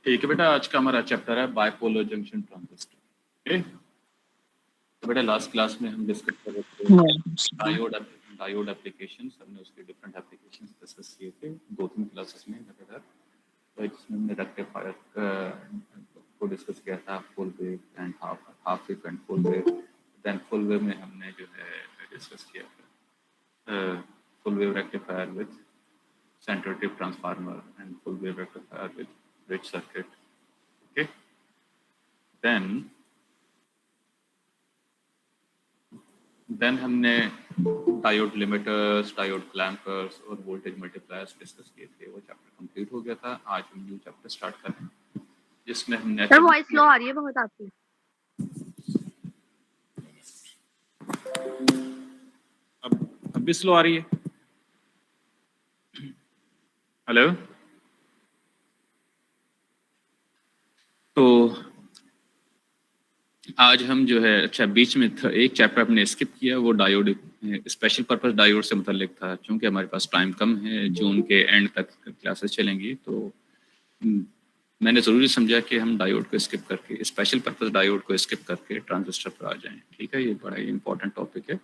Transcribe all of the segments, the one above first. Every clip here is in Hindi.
ठीक है बेटा, आज का हमारा चैप्टर है बाइपोलर जंक्शन ट्रांजिस्टर। ओके, तो बेटा लास्ट क्लास में हम डिस्कस कर रहे थे डायोड एप्लीकेशंस। हमने उसके डिफरेंट एप्लीकेशंस डिस्कस किए थे 2-3 क्लासेस में लगातार। तो इसमें हमने रेक्टिफायर को डिस्कस किया था, full wave and half wave and full wave. Then full wave में हमने जो है डिस्कस किया था full wave rectifier with centre tap transformer and full wave rectifier with bridge circuit. Okay, then हमने डायोड लिमिटर्स, डायोड क्लैंपर्स और वोल्टेज मल्टीप्लायर्स डिस्कस किए थे। वो चैप्टर कंप्लीट हो गया था। आज हम न्यू चैप्टर स्टार्ट कर रहे हैं जिसमें हमने सर वॉइस स्लो आ रही है बहुत आपकी। अब भी स्लो आ रही है? हेलो, तो आज हम जो है अच्छा बीच में एक चैप्टर हमने स्किप किया, वो डायोड स्पेशल पर्पस डायोड से मुतल्लिक था। क्योंकि हमारे पास टाइम कम है, जून के एंड तक क्लासेस चलेंगी, तो मैंने ज़रूरी समझा कि हम डायोड को स्किप करके, स्पेशल पर्पस डायोड को स्किप करके ट्रांजिस्टर पर आ जाएं। ठीक है, ये बड़ा ही इंपॉर्टेंट टॉपिक है,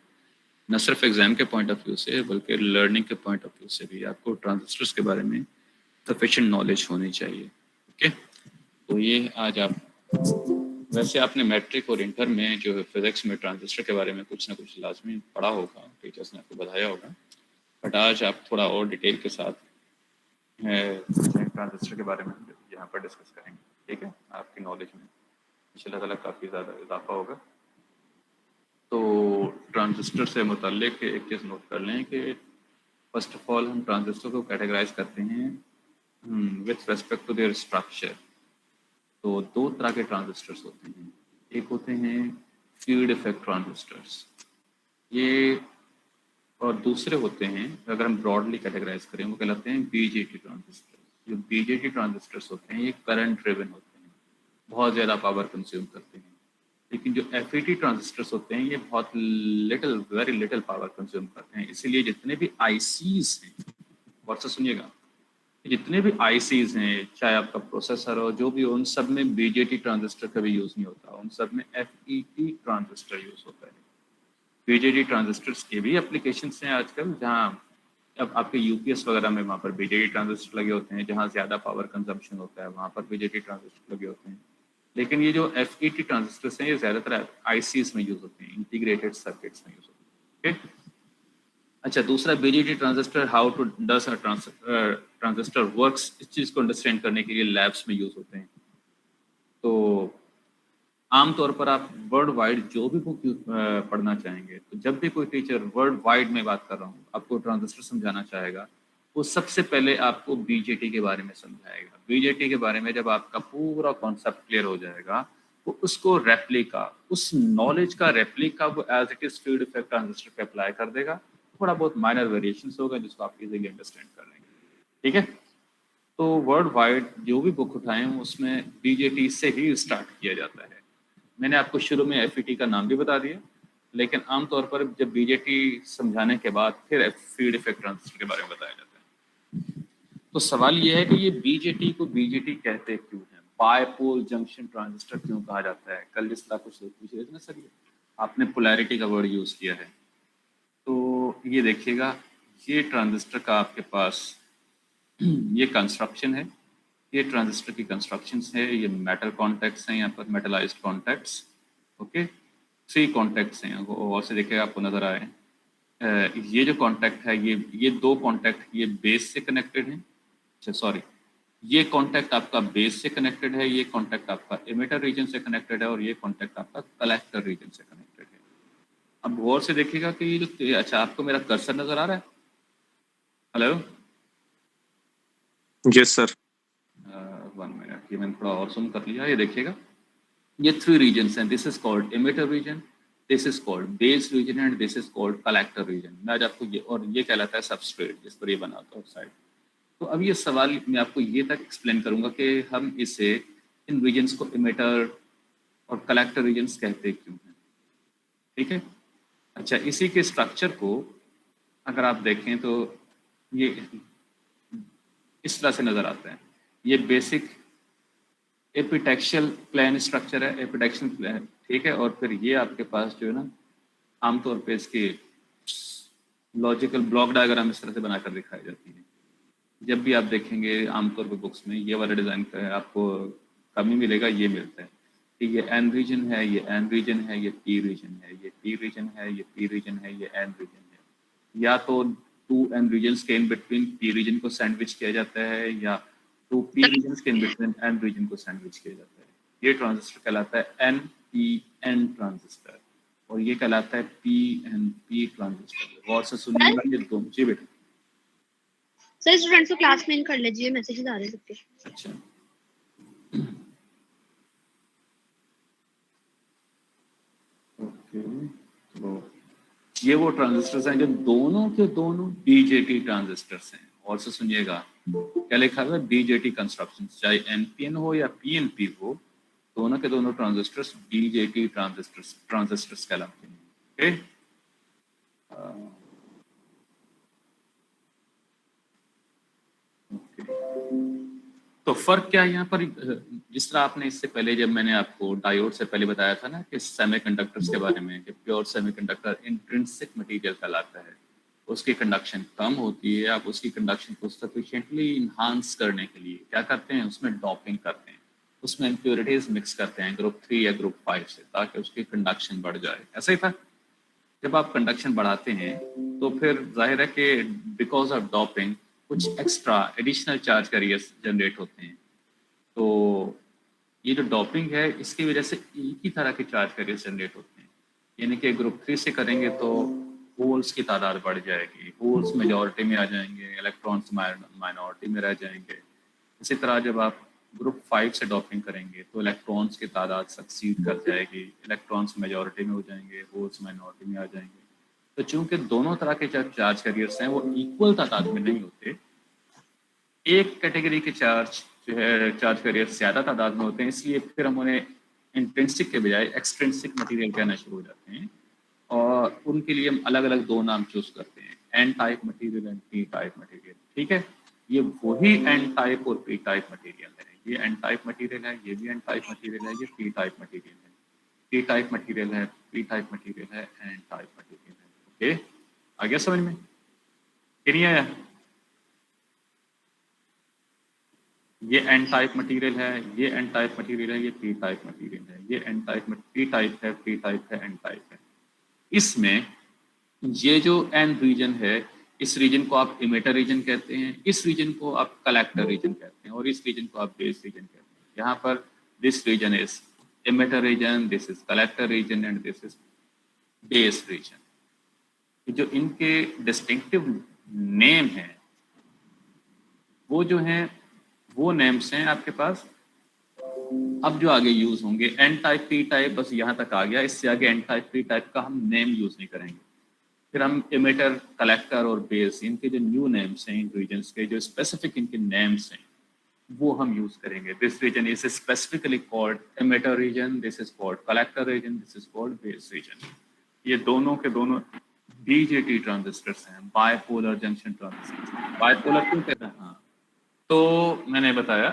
न सिर्फ एग्जाम के पॉइंट ऑफ व्यू से बल्कि लर्निंग के पॉइंट ऑफ व्यू से भी। आपको ट्रांजिस्टर्स के बारे में सफिशिएंट नॉलेज होनी चाहिए। ओके, तो ये आज आप, वैसे आपने मैट्रिक और इंटर में जो है फिजिक्स में ट्रांजिस्टर के बारे में कुछ ना कुछ लाजमी पढ़ा होगा, टीचर्स ने आपको बताया होगा, बट आज आप थोड़ा और डिटेल के साथ ट्रांजिस्टर के बारे में यहाँ पर डिस्कस करेंगे। ठीक है, आपकी नॉलेज में इंशाल्लाह ताला काफ़ी ज़्यादा इजाफा होगा। तो ट्रांजिस्टर से मुतल्लिक एक चीज़ नोट कर लें कि फर्स्ट ऑफ ऑल हम ट्रांजिस्टर को कैटेगराइज करते हैं with respect to their structure. तो दो तरह के ट्रांजिस्टर्स होते हैं। एक होते हैं फील्ड इफेक्ट ट्रांजिस्टर्स, ये, और दूसरे होते हैं, अगर हम ब्रॉडली कैटेगराइज करें, वो कहलाते हैं बीजेटी ट्रांजिस्टर। जो बीजेटी ट्रांजिस्टर्स होते हैं ये करंट ड्रिवन होते हैं, बहुत ज़्यादा पावर कंज्यूम करते हैं। लेकिन जो एफईटी ट्रांजिस्टर्स होते हैं ये बहुत little, very little power consume करते हैं। इसीलिए जितने भी आईसीज हैं, और से सुनिएगा, जितने भी आईसीज हैं, चाहे आपका प्रोसेसर हो, जो भी हो, उन सब में बीजेटी ट्रांजिस्टर का भी यूज़ नहीं होता, उन सब में एफईटी ट्रांजिस्टर यूज़ होता है। बीजेटी ट्रांजिस्टर्स के भी एप्लीकेशंस हैं आजकल, जहां अब आपके यूपीएस वगैरह में वहाँ पर बीजेटी ट्रांजिस्टर लगे होते हैं, जहाँ ज़्यादा पावर कंजम्पशन होता है वहाँ पर बीजेटी ट्रांजिस्टर लगे होते हैं। लेकिन ये जो एफईटी ट्रांजिस्टर्स हैं ये ज़्यादातर आईसीज में यूज़ होते हैं, इंटीग्रेटेड सर्किट्स में यूज़ होते हैं। अच्छा, दूसरा BJT transistor, how to does transistor works, इस चीज़ को अंडरस्टैंड करने के लिए लैब्स में यूज़ होते हैं। तो आमतौर पर आप वर्ल्ड वाइड जो भी बुक पढ़ना चाहेंगे, तो जब भी कोई टीचर, वर्ल्ड वाइड में बात कर रहा हूँ, आपको ट्रांजिस्टर समझाना चाहेगा, वो सबसे पहले आपको बीजेटी के बारे में समझाएगा। बीजेटी के बारे में जब आपका पूरा कॉन्सेप्ट क्लियर हो जाएगा, तो उसको रेप्लिका, उस नॉलेज का रेप्लिका वो as it is field effect transistor पे अप्लाई कर देगा। थोड़ा बहुत माइनर वेरिएशंस होगा जिसको आप इजीली अंडरस्टैंड कर लेंगे। ठीक है, तो वर्ल्ड वाइड जो भी बुक उठाएं उसमें बीजेटी से ही स्टार्ट किया जाता है। मैंने आपको शुरू में एफईटी का नाम भी बता दिया, लेकिन आमतौर पर जब बीजेटी समझाने के बाद फिर फील्ड इफेक्ट ट्रांजिस्टर के बारे में बताया जाता है। तो सवाल ये है कि ये बीजेटी को बीजेटी कहते क्यों हैं, बाइपोल जंक्शन ट्रांजिस्टर क्यों कहा जाता है? कल जिस तरह कुछ लोग पूछ रहे थे ना सर, ये आपने पोलैरिटी का वर्ड यूज किया है, तो ये देखिएगा, ये ट्रांजिस्टर का आपके पास ये कंस्ट्रक्शन है, ये ट्रांजिस्टर की कंस्ट्रक्शंस है, ये मेटल कॉन्टैक्ट्स हैं, यहाँ पर मेटलाइज्ड कॉन्टैक्ट्स। ओके, 3 कॉन्टैक्ट्स हैं, और से देखिएगा आपको नजर आए। ये जो कॉन्टैक्ट है, ये 2 कॉन्टैक्ट ये बेस से कनेक्टेड हैं। अच्छा सॉरी, ये कॉन्टैक्ट आपका बेस से कनेक्टेड है, ये कॉन्टैक्ट आपका इमिटर रीजन से कनेक्टेड है, और ये कॉन्टैक्ट आपका कलेक्टर रीजन से कनेक्टेड है। अब गौर से देखिएगा कि ये जो, अच्छा आपको मेरा कर्सर नजर आ रहा है? Hello, yes sir. 1 मिनट, ये मैंने थोड़ा और सुन कर लिया। ये देखिएगा, ये 3 regions हैं, this is called emitter region, this is called base region and this is called collector region. मैं आज आपको ये, और ये कहलाता है सबस्ट्रेट जिस पर ये बना होता है ऑक्साइड। तो अब ये सवाल मैं आपको ये तक एक्सप्लेन करूंगा कि हम इसे, इन रीजन्स को इमिटर और कलेक्टर रीजन्स कहते क्यों हैं। ठीक है, अच्छा इसी के स्ट्रक्चर को अगर आप देखें तो ये इस तरह से नजर आता है। ये बेसिक एपिटैक्सियल प्लेन स्ट्रक्चर है, एपिटैक्सियल प्लेन, ठीक है। और फिर ये आपके पास जो है ना आमतौर पे इसकी लॉजिकल ब्लॉक डायग्राम इस तरह से बनाकर दिखाई जाती है। जब भी आप देखेंगे आमतौर पे बुक्स में ये वाला डिजाइन का है, आपको कमी मिलेगा, ये मिलता है कि ये एन रीजन है, ये एन रीजन है, ये पी रीजन है, ये पी रीजन है, ये पी रीजन है, ये एन रीजन है। या तो टू एन रीजन के इन बिटवीन पी रीजन को सैंडविच किया जाता है, या टू पी रीजन के इन बिटवीन एन रीजन को सैंडविच किया जाता है। ये ट्रांजिस्टर कहलाता है एन पी एन ट्रांजिस्टर, और ये कहलाता है पी एन पी ट्रांजिस्टर। गौर से सुनिएगा ये दोनों। जी बेटा। सर स्टूडेंट्स को क्लास में कर लीजिए, मैसेजेस आ रहे हैं सबके। अच्छा, ओके। तो ये वो ट्रांजिस्टर्स हैं जो दोनों के दोनों बीजेटी ट्रांजिस्टर्स हैं। और से सुनिएगा क्या लिखा हुआ है, बीजेटी कंस्ट्रक्शन, चाहे एनपीएन हो या पीएनपी हो, दोनों के दोनों ट्रांजिस्टर्स बीजेटी ट्रांजिस्टर्स कहलाते हैं। ओके, तो फर्क क्या है यहाँ पर, जिस तरह आपने इससे पहले, जब मैंने आपको डायोड से पहले बताया था ना कि सेमीकंडक्टर्स के बारे में, कि प्योर सेमीकंडक्टर इंट्रिंसिक मटेरियल कहलाता है, उसकी कंडक्शन कम होती है। आप उसकी कंडक्शन को सफिशिएंटली इन्हांस करने के लिए क्या करते हैं, उसमें डॉपिंग करते हैं, उसमें इम्प्योरिटीज मिक्स करते हैं ग्रुप 3 या ग्रुप 5 से, ताकि उसकी कंडक्शन बढ़ जाए। ऐसा ही था, जब आप कंडक्शन बढ़ाते हैं तो फिर जाहिर है कि बिकॉज ऑफ डॉपिंग कुछ extra additional charge carriers generate होते हैं। तो ये जो डॉपिंग है इसकी वजह से एक ही तरह के चार्ज कैरियर्स जनरेट होते हैं, यानी कि ग्रुप 3 से करेंगे तो होल्स की तादाद बढ़ जाएगी, होल्स मेजॉरिटी में आ जाएंगे, इलेक्ट्रॉन्स माइनॉरिटी में रह जाएंगे। इसी तरह जब आप ग्रुप 5 से डॉपिंग करेंगे तो इलेक्ट्रॉन्स की तादाद सक्सीड कर जाएगी, इलेक्ट्रॉन्स मेजॉरिटी में हो जाएंगे, होल्स माइनॉरिटी में आ जाएंगे। तो चूंकि दोनों तरह के चार्ज कैरियर्स हैं वो इक्वल तादाद में नहीं होते, एक कैटेगरी के चार्ज जो है चार्ज कैरियर ज्यादा तादाद में होते हैं, इसलिए फिर हम उन्हें इंट्रिंसिक के बजाय एक्सट्रिंसिक मटेरियल कहना शुरू हो जाते हैं, और उनके लिए हम अलग अलग दो नाम चूज करते हैं, N type material and P type material. ठीक है, ये वही एन टाइप और पी टाइप मटेरियल है, ये एन टाइप मटेरियल है, ये भी एन टाइप मटेरियल है, ये पी टाइप मटेरियल है, पी टाइप मटेरियल है, पी टाइप मटेरियल है, एन टाइप मटेरियल है। ओके, आ गया समझ में कि नहीं आया? ये एन टाइप मटेरियल है, ये एन टाइप मटेरियल है, ये पी टाइप मटेरियल है, ये एन टाइप पी टाइप है, पी टाइप है, एन टाइप है। इसमें ये जो एन रीजन है, इस रीजन को आप इमिटर रीजन कहते हैं, इस रीजन को आप कलेक्टर रीजन कहते हैं, और इस रीजन को आप बेस रीजन कहते हैं। यहाँ पर this region is emitter region, this is collector region, and this is base region. जो इनके डिस्टिंक्टिव नेम है वो जो है वो नेम्स हैं आपके पास। अब जो आगे यूज होंगे एन टाइप पी टाइप, बस यहाँ तक आ गया, इससे आगे एन टाइप पी टाइप का हम नेम यूज नहीं करेंगे। फिर हम इमिटर, कलेक्टर और बेस, इनके जो न्यू नेम्स हैं इन रीजन्स के, जो स्पेसिफिक इनके नेम्स हैं वो हम यूज करेंगे। This region is specifically called emitter region, this is called collector region, this is called base region. ये दोनों के दोनों बीजेटी ट्रांजिस्टर्स हैं, बायपोलर जंक्शन ट्रांजिस्टर। बायपोलर क्यों कहते हैं? हाँ, तो मैंने बताया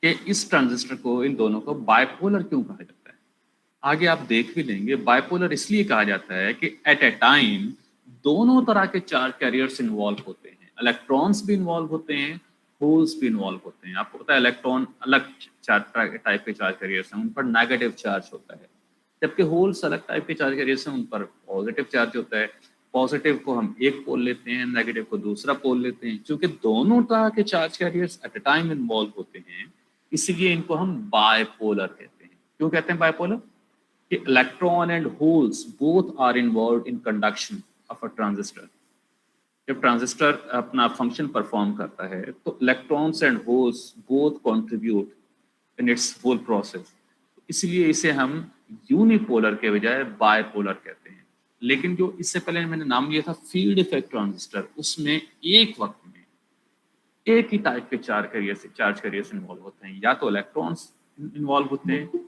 कि इस ट्रांजिस्टर को, इन दोनों को बायपोलर क्यों कहा जाता है, आगे आप देख भी लेंगे। बायपोलर इसलिए कहा जाता है कि एट ए टाइम दोनों तरह के चार्ज कैरियर्स इन्वॉल्व होते हैं, इलेक्ट्रॉन्स भी इन्वॉल्व होते हैं, होल्स भी इन्वॉल्व होते हैं। आपको पता है इलेक्ट्रॉन अलग टाइप के चार्ज कैरियर्स हैं, उन पर नेगेटिव चार्ज होता है, जबकि होल्स अलग टाइप के चार्ज कैरियर्स हैं, उन पर पॉजिटिव चार्ज होता है। पॉजिटिव को हम एक पोल लेते हैं, नेगेटिव को दूसरा पोल लेते हैं। क्योंकि दोनों तरह के charge carriers eight a time involve होते हैं, इसलिए इनको हम बायपोलर कहते हैं। क्यों कहते हैं बायपोलर? कि electron and holes both are involve in conduction of a transistor. जब ट्रांजिस्टर अपना फंक्शन परफॉर्म करता है तो electrons and holes both contribute in its whole process, इसलिए इसे हम यूनिपोलर के बजाय बायपोलर कहते हैं। लेकिन जो इससे पहले मैंने नाम लिया था फील्ड इफेक्ट ट्रांजिस्टर, उसमें एक वक्त में एक ही टाइप के चार्ज कैरियर्स इन्वॉल्व होते हैं, या तो इलेक्ट्रॉन्स इन्वॉल्व होते हैं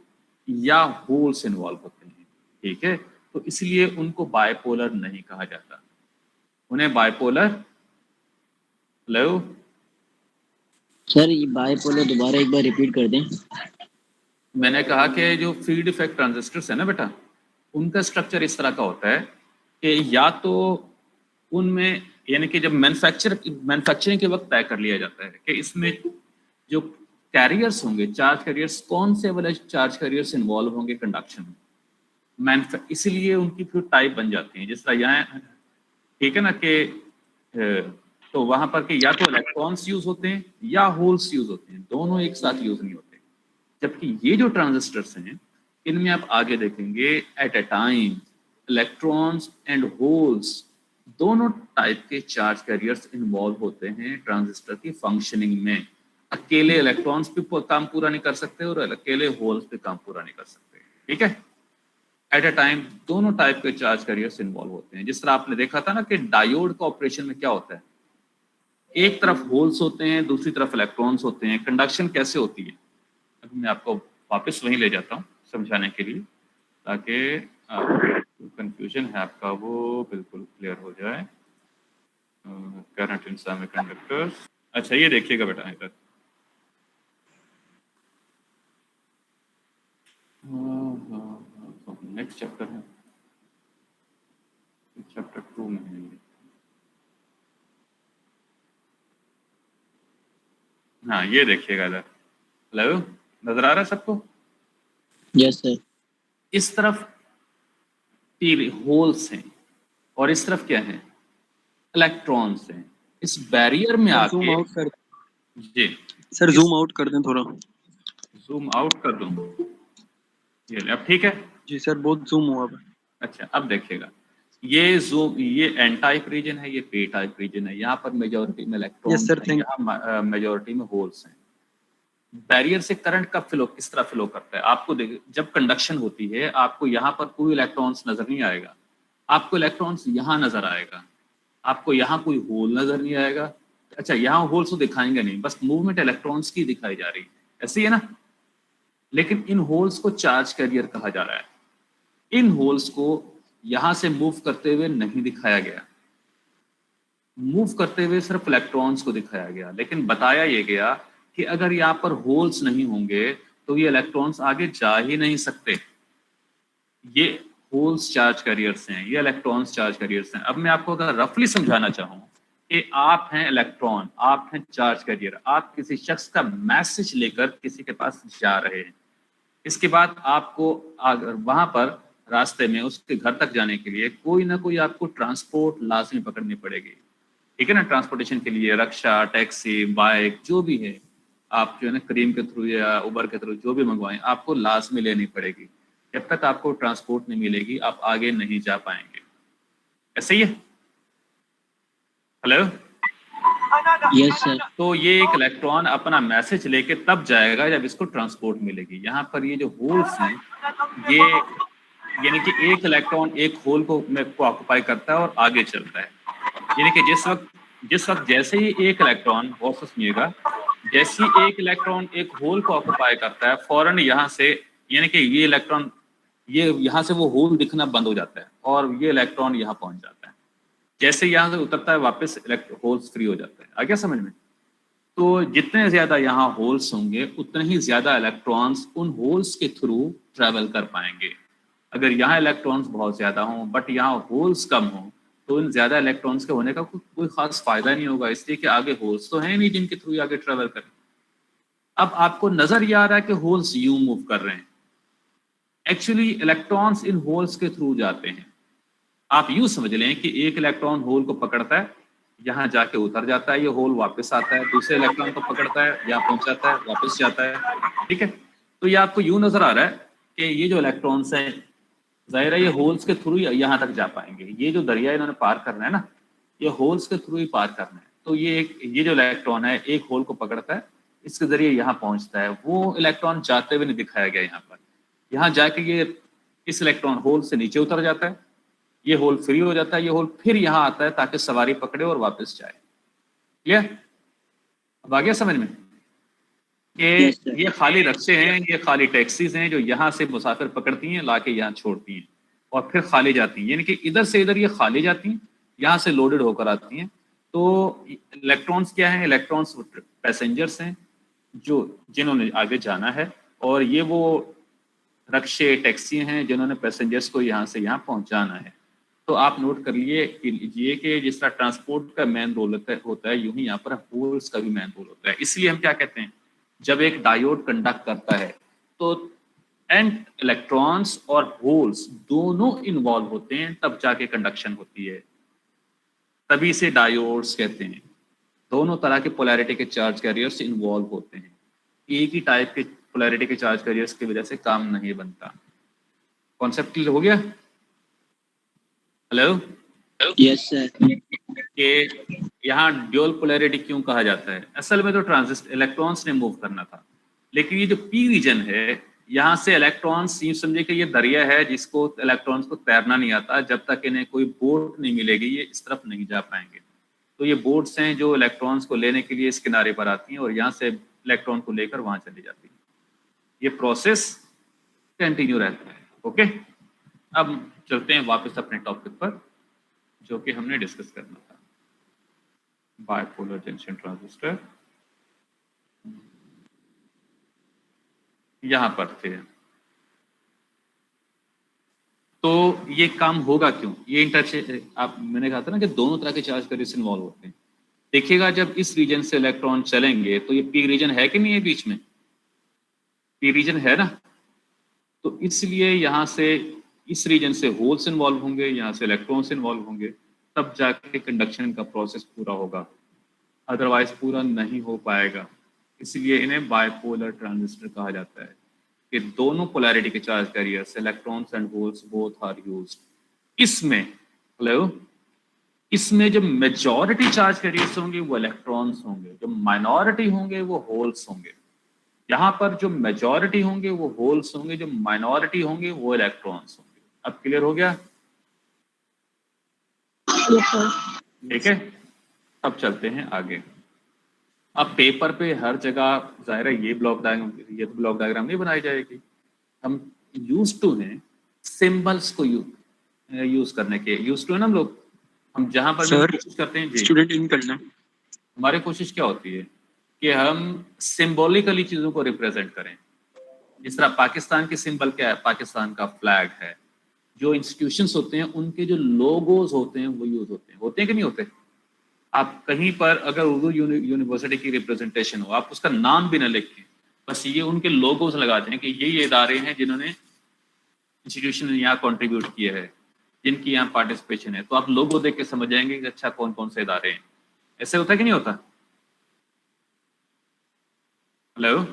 या होल्स इन्वॉल्व होते हैं। ठीक है, तो इसलिए उनको बायपोलर नहीं कहा जाता, उन्हें बायपोलर, हेलो, सर ये बाइपोलर दोबारा एक बार रिपीट कर दें। मैंने कहा कि जो फील्ड इफेक्ट ट्रांजिस्टर्स है ना बेटा, उनका स्ट्रक्चर इस तरह का होता है कि या तो उनमें यानी कि जब मैन्युफैक्चरिंग के वक्त तय कर लिया जाता है कि इसमें जो कैरियर्स होंगे, चार्ज कैरियर्स, कौन से वाले चार्ज कैरियर्स इन्वॉल्व होंगे कंडक्शन में, इसीलिए उनकी फिर टाइप बन जाती है। जिस तरह यहाँ ठीक है ना कि तो वहां पर कि या तो इलेक्ट्रॉन्स यूज होते हैं या होल्स यूज होते हैं, दोनों एक साथ यूज नहीं होते। जबकि ये जो ट्रांजिस्टर्स हैं इनमें आप आगे देखेंगे at a time electrons and holes दोनों टाइप के चार्ज कैरियर्स इन्वॉल्व होते हैं ट्रांजिस्टर की फंक्शनिंग में। अकेले इलेक्ट्रॉन्स भी काम पूरा नहीं कर सकते और अकेले होल्स भी काम पूरा नहीं कर सकते। ठीक है, एट ए टाइम दोनों टाइप के चार्ज कैरियर्स इन्वॉल्व होते हैं। जिस तरह आपने देखा था ना कि डायोड का ऑपरेशन में क्या होता है, एक तरफ होल्स होते हैं, दूसरी तरफ इलेक्ट्रॉन्स होते हैं। कंडक्शन कैसे होती है, अभी मैं आपको वापस वहीं ले जाता हूँ समझाने के लिए, ताकि कंफ्यूजन है आपका वो बिल्कुल क्लियर हो जाए। Current in semiconductors. अच्छा ये देखिएगा बेटा इधर, नेक्स्ट चैप्टर है, चैप्टर 2 में है। हाँ ये देखिएगा इधर, हेलो नजर आ रहा है सबको? Yes sir. इस तरफ होल्स हैं और इस तरफ क्या है, इलेक्ट्रॉन्स हैं। इस बैरियर में आके जूम आउट कर जी सर, जूम आउट कर दें थोड़ा। जूम आउट कर दूं, ये ले अब ठीक है जी सर, बहुत जूम हुआ है। अच्छा अब देखिएगा, ये जूम, ये एन टाइप रीजन है, ये पी टाइप रीजन है। यहाँ पर मेजॉरिटी में इलेक्ट्रॉन्स यस सर, हैं, थैंक यहाँ मेजॉरिटी में होल्स हैं। बैरियर से करंट कब फ्लो, किस तरह फ्लो करता है आपको देख, जब कंडक्शन होती है आपको यहाँ पर कोई इलेक्ट्रॉन्स नजर नहीं आएगा, आपको इलेक्ट्रॉन्स यहाँ नजर आएगा, आपको यहाँ कोई होल नजर नहीं आएगा। अच्छा यहाँ होल्स तो दिखाएंगे नहीं, बस मूवमेंट इलेक्ट्रॉन्स की दिखाई जा रही है, ऐसी है ना। लेकिन इन होल्स को चार्ज कैरियर कहा जा रहा है। इन होल्स को यहां से मूव करते हुए नहीं दिखाया गया, मूव करते हुए सिर्फ इलेक्ट्रॉन्स को दिखाया गया। लेकिन बताया यह गया कि अगर यहाँ पर होल्स नहीं होंगे तो ये इलेक्ट्रॉन्स आगे जा ही नहीं सकते। ये होल्स चार्ज कैरियर्स हैं, ये इलेक्ट्रॉन्स चार्ज कैरियर्स हैं। अब मैं आपको अगर रफली समझाना चाहूँ कि आप हैं इलेक्ट्रॉन, आप हैं चार्ज कैरियर, आप किसी शख्स का मैसेज लेकर किसी के पास जा रहे हैं। इसके बाद आपको अगर वहां पर रास्ते में उसके घर तक जाने के लिए कोई ना कोई आपको ट्रांसपोर्ट लाजमी पकड़नी पड़ेगी। ठीक है ना, ट्रांसपोर्टेशन के लिए रक्षा, टैक्सी, बाइक जो भी है, आप जो है ना करीम के थ्रू या उबर के थ्रू जो भी मंगवाएं आपको लाजमी लेनी पड़ेगी। जब तक आपको ट्रांसपोर्ट नहीं मिलेगी आप आगे नहीं जा पाएंगे। ऐसे ही है, हेलो यस सर। तो ये एक इलेक्ट्रॉन अपना मैसेज लेके तब जाएगा जब इसको ट्रांसपोर्ट मिलेगी। यहाँ पर ये जो होल्स हैं ये यानी कि एक इलेक्ट्रॉन एक होल को ऑक्युपाई करता है और आगे चलता है। यानी कि जिस वक्त जैसे ही एक इलेक्ट्रॉन, गौर से सुनिएगा, जैसे ही एक इलेक्ट्रॉन एक होल को ऑक्युपाई करता है फौरन यहाँ से यानी कि ये इलेक्ट्रॉन ये यहाँ से वो होल दिखना बंद हो जाता है और ये इलेक्ट्रॉन यहाँ पहुंच जाता है। जैसे यहाँ से उतरता है वापस होल्स फ्री हो जाता है। आ गया समझ में? तो जितने ज्यादा यहाँ होल्स होंगे उतने ही ज्यादा इलेक्ट्रॉन्स उन होल्स के थ्रू ट्रेवल कर पाएंगे। अगर यहाँ इलेक्ट्रॉन्स बहुत ज्यादा हों बट यहाँ होल्स कम हों तो इन ज्यादा इलेक्ट्रॉन्स के होने का कोई खास फायदा नहीं होगा, इसलिए कि आगे होल्स तो हैं नहीं जिनके थ्रू आगे ट्रेवल करें। अब आपको नजर ये आ रहा है कि होल्स यूं मूव कर रहे हैं, एक्चुअली इलेक्ट्रॉन्स इन होल्स के थ्रू जाते हैं। आप यूं समझ लें कि एक इलेक्ट्रॉन होल को पकड़ता है, यहाँ जाके उतर जाता है, ये होल वापस आता है, दूसरे इलेक्ट्रॉन को पकड़ता है, यहाँ पहुंच जाता है, वापस जाता है। ठीक है, तो ये आपको यूं नजर आ रहा है कि ये जो इलेक्ट्रॉन्स हैं जाहिर है ये होल्स के थ्रू यहाँ तक जा पाएंगे। ये जो दरिया इन्होंने पार करना है ना, ये होल्स के थ्रू ही पार करना है। तो ये जो इलेक्ट्रॉन है एक होल को पकड़ता है, इसके जरिए यहाँ पहुंचता है। वो इलेक्ट्रॉन जाते हुए नहीं दिखाया गया यहाँ पर। यहाँ जाके ये इस इलेक्ट्रॉन होल से नीचे उतर जाता है, ये होल फ्री हो जाता है, ये होल फिर यहाँ आता है ताकि सवारी पकड़े और वापस जाए। क्लियर? अब आ गया समझ में कि ये खाली रस्ते हैं, ये खाली टैक्सीज हैं जो यहाँ से मुसाफिर पकड़ती हैं लाके यहाँ छोड़ती हैं और फिर खाली जाती हैं। यानी कि इधर से इधर ये खाली जाती हैं, यहाँ से लोडेड होकर आती हैं, तो इलेक्ट्रॉन्स क्या है? इलेक्ट्रॉन्स पैसेंजर्स हैं जिन्होंने आगे जाना है, और ये वो रक्शे टैक्सी हैं जिन्होंने पैसेंजर्स को यहाँ से यहाँ पहुँचाना है। तो आप नोट कर लीजिए कि जिस तरह ट्रांसपोर्ट का मेन रोल होता है, यूं ही यहाँ पर होल्स का भी मेन रोल होता है। इसलिए हम क्या कहते हैं, जब एक डायोड कंडक्ट करता है तो एंड इलेक्ट्रॉन्स और होल्स दोनों इन्वॉल्व होते हैं, तब जाके कंडक्शन होती है। तभी से डायोड्स कहते हैं। दोनों तरह के पोलैरिटी के चार्ज कैरियर्स इन्वॉल्व होते हैं। एक ही टाइप के पोलैरिटी के चार्ज कैरियर्स की वजह से काम नहीं बनता। कॉन्सेप्ट क्लियर हो गया? हेलो? Yes sir. कि यहाँ ड्यूअल पोलैरिटी क्यों कहा जाता है? असल में तो ट्रांजिस्टर इलेक्ट्रॉन्स ने मूव करना था, लेकिन ये जो पी रीजन है, यहाँ से इलेक्ट्रॉन्स, यूं समझे कि ये दरिया है जिसको इलेक्ट्रॉन्स को तैरना नहीं आता। जब तक इन्हें कोई बोट नहीं मिलेगी ये इस तरफ नहीं जा पाएंगे। तो ये बोट्स हैं जो इलेक्ट्रॉन्स को लेने के लिए इस किनारे पर आती हैं और यहाँ से इलेक्ट्रॉन को लेकर वहां चली जाती है। ये प्रोसेस कंटिन्यू रहता है। ओके, अब चलते हैं वापस अपने टॉपिक पर जो कि हमने डिस्कस करना था, बाइपोलर जंक्शन ट्रांजिस्टर। यहां पर थे। तो ये काम होगा क्यों? ये मैंने कहा था ना कि दोनों तरह के चार्ज कैरियर्स इन्वॉल्व होते हैं। देखिएगा, जब इस रीजन से इलेक्ट्रॉन चलेंगे तो ये पी रीजन है कि नहीं है? बीच में पी रीजन है ना। तो इसलिए यहां से इस रीजन से होल्स इन्वॉल्व होंगे, यहाँ से इलेक्ट्रॉन्स इन्वॉल्व होंगे, तब जाके कंडक्शन का प्रोसेस पूरा होगा, अदरवाइज पूरा नहीं हो पाएगा। इसलिए इन्हें बाइपोलर ट्रांजिस्टर कहा जाता है कि दोनों पोलैरिटी के charge carriers electrons and holes both are used. इसमें जो मेजॉरिटी चार्ज कैरियर्स होंगे वो इलेक्ट्रॉन्स होंगे, जो माइनॉरिटी होंगे वो होल्स होंगे। यहाँ पर जो मेजॉरिटी होंगे वो होल्स होंगे, जो माइनॉरिटी होंगे वो इलेक्ट्रॉन्स होंगे। अब क्लियर हो गया? ठीक है, अब चलते हैं आगे। अब पेपर पे हर जगह जाहिर है ये ब्लॉक डायग्राम नहीं बनाई जाएगी। हम यूज टू हैं सिंबल्स को यूज करने के, यूज टू है ना हम लोग। हम जहां पर भी कोशिश करते हैं जी, स्टूडेंट इन करना, हमारी कोशिश क्या होती है कि हम सिंबॉलिकली चीजों को रिप्रेजेंट करें। जिस तरह पाकिस्तान के सिंबल क्या है? पाकिस्तान का फ्लैग है। जो इंस्टीट्यूशंस होते हैं उनके जो लोगोज होते हैं वो यूज होते हैं कि नहीं होते? आप कहीं पर अगर उर्दू यूनिवर्सिटी की रिप्रेजेंटेशन हो, आप उसका नाम भी ना लिखें, बस ये उनके लोगोज लगा दें कि ये इदारे हैं जिन्होंने इंस्टीट्यूशन यहाँ कॉन्ट्रीब्यूट किया है, जिनकी यहाँ पार्टिसिपेशन है, तो आप लोगो देख के समझ जाएंगे कि अच्छा कौन कौन से इदारे हैं। ऐसे होता है कि नहीं होता? हेलो,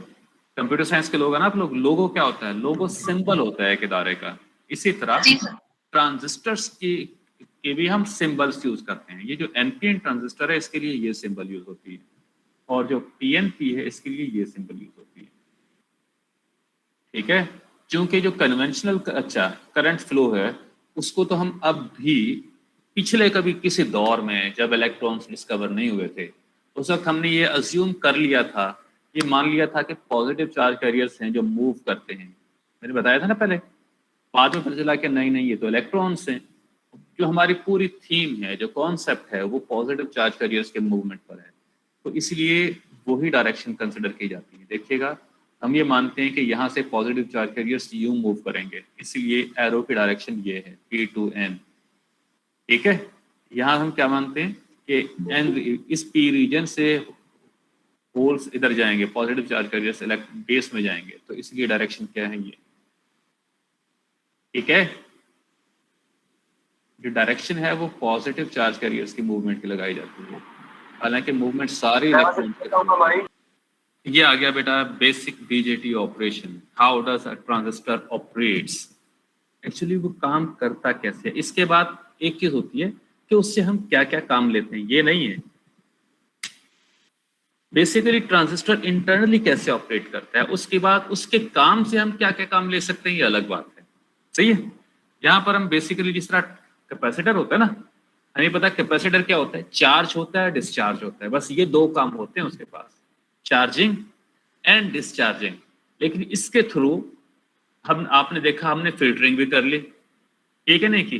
कंप्यूटर साइंस के लोग हैं ना आप लोग। लोगो क्या होता है? लोगो सिंबल होता है एक इदारे का। इसी तरह ट्रांजिस्टर्स के भी हम सिंबल्स यूज करते हैं। ये जो एनपीएन ट्रांजिस्टर है इसके लिए ये सिंबल यूज होती है, और जो पीएनपी है इसके लिए ये सिंबल यूज होती है। ठीक है, क्योंकि जो कन्वेंशनल करंट फ्लो है उसको तो हम अब भी पिछले कभी किसी दौर में जब इलेक्ट्रॉन्स डिस्कवर नहीं हुए थे उस वक्त हमने ये अज्यूम कर लिया था, ये मान लिया था कि पॉजिटिव चार्ज कैरियर्स हैं जो मूव करते हैं। मैंने बताया था ना पहले। बाद में पता चला कि नहीं ये तो इलेक्ट्रॉन्स हैं। जो हमारी पूरी थीम है, जो कॉन्सेप्ट है, वो पॉजिटिव चार्ज कैरियर्स के मूवमेंट पर है, तो इसलिए वही डायरेक्शन कंसिडर की जाती है। देखिएगा, हम ये मानते हैं कि यहाँ से पॉजिटिव चार्ज कैरियर्स यूं मूव करेंगे, इसलिए एरो की डायरेक्शन ये है P to N। ठीक है, यहाँ हम क्या मानते हैं कि N इस P रीजन से होल्स इधर जाएंगे, पॉजिटिव चार्ज कैरियर्स बेस में जाएंगे, तो इसलिए डायरेक्शन क्या है ये। ठीक है, जो डायरेक्शन है वो पॉजिटिव चार्ज कैरियर्स की मूवमेंट की लगाई जाती है, हालांकि मूवमेंट सारी इलेक्ट्रॉन्स के। ये आ गया बेटा basic BJT operation. How does a transistor operates? Actually वो काम करता कैसे है। इसके बाद एक चीज होती है कि उससे हम क्या क्या काम लेते हैं, ये नहीं है। बेसिकली ट्रांजिस्टर इंटरनली कैसे ऑपरेट करता है, उसके बाद उसके काम से हम क्या क्या काम ले सकते हैं, ये अलग बात है। सही है, यहाँ पर हम बेसिकली जिस तरह कैपेसिटर होता है ना, हमें पता है कैपेसिटर क्या होता है, चार्ज होता है, डिस्चार्ज होता है, बस ये दो काम होते हैं उसके पास, चार्जिंग एंड डिस्चार्जिंग। लेकिन इसके थ्रू हम, आपने देखा, हमने फिल्टरिंग भी कर ली, ठीक है नहीं की?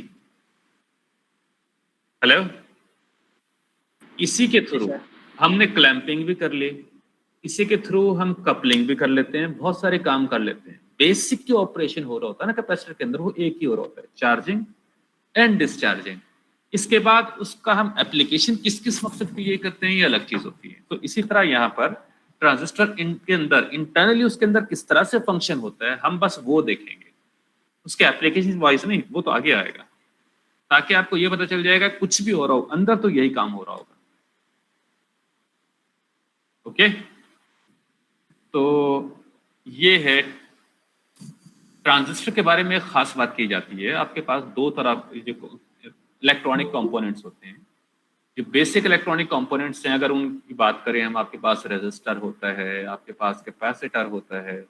हेलो, इसी के थ्रू हमने क्लैंपिंग भी कर ली, इसी के थ्रू हम कपलिंग भी कर लेते हैं, बहुत सारे काम कर लेते हैं। बेसिक जो ऑपरेशन हो रहा होता है ना कैपेसिटर के अंदर, वो एक ही हो रहा होता है, चार्जिंग एंड डिस्चार्जिंग। इसके बाद उसका हम एप्लीकेशन किस किस मकसद के लिए करते हैं ये अलग चीज होती है। तो इसी तरह यहाँ पर ट्रांजिस्टर के अंदर इंटरनली उसके अंदर किस तरह से फंक्शन होता है हम बस वो देखेंगे, उसके एप्लीकेशन वाइज नहीं, वो तो आगे आएगा, ताकि आपको ये पता चल जाएगा कुछ भी हो रहा हो अंदर तो यही काम हो रहा होगा। ओके, तो ये है ट्रांजिस्टर के बारे में खास बात की जाती है। आपके पास दो तरह जो इलेक्ट्रॉनिक कंपोनेंट्स होते हैं, जो बेसिक इलेक्ट्रॉनिक कंपोनेंट्स हैं, अगर उनकी बात करें हम, आपके पास रेजिस्टर होता है, आपके पास कैपेसिटर होता है,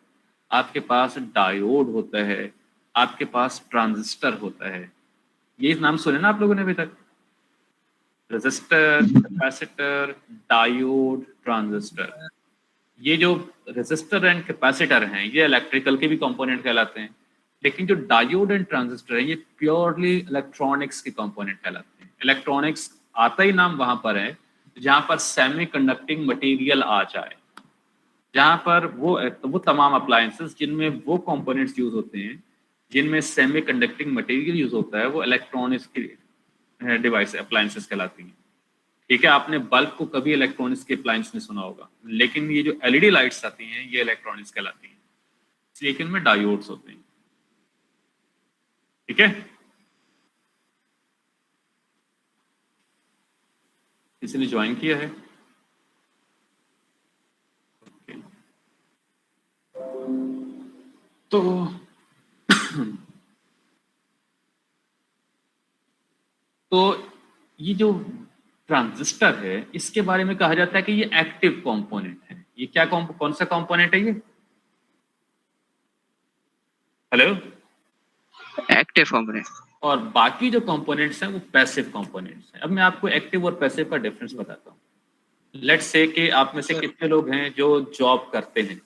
आपके पास डायोड होता है, आपके पास ट्रांजिस्टर होता है। ये नाम सुने ना आप लोगों ने अभी तक? Resistor, capacitor, diode, transistor. ये जो रेजिस्टर एंड कैपेसिटर हैं ये इलेक्ट्रिकल के भी कंपोनेंट कहलाते हैं, लेकिन जो डायोड एंड ट्रांजिस्टर है ये प्योरली इलेक्ट्रॉनिक्स के कंपोनेंट कहलाते हैं। इलेक्ट्रॉनिक्स आता ही नाम वहां पर है जहां पर सेमी कंडक्टिंग मटेरियल आ जाए, जहां पर वो तमाम अप्लायंसेस जिनमें वो कंपोनेंट्स यूज होते हैं जिनमें सेमी कंडक्टिंग मटेरियल यूज होता है, वो इलेक्ट्रॉनिक्स की डिवाइस अप्लायंसेस कहलाती हैं। ठीक है, आपने बल्ब को कभी इलेक्ट्रॉनिक्स के अप्लायंस नहीं सुना होगा, लेकिन ये जो एलईडी लाइट्स आती हैं ये इलेक्ट्रॉनिक्स कहलाती हैं, इसलिए कि इनमें डायोड्स होते हैं। ठीक है, किसी ने ज्वाइन किया है? okay. तो तो ये जो ट्रांजिस्टर है इसके बारे में कहा जाता है कि ये एक्टिव कंपोनेंट है। ये क्या कौन सा कंपोनेंट है ये? हेलो? Active component. और बाकी जो कंपोनेंट्स हैं वो पैसिव कंपोनेंट्स हैं। अब मैं आपको एक्टिव और पैसिव का डिफरेंस बताता हूँ। लेट्स से कि आप में से कितने लोग हैं जो जॉब करते हैं,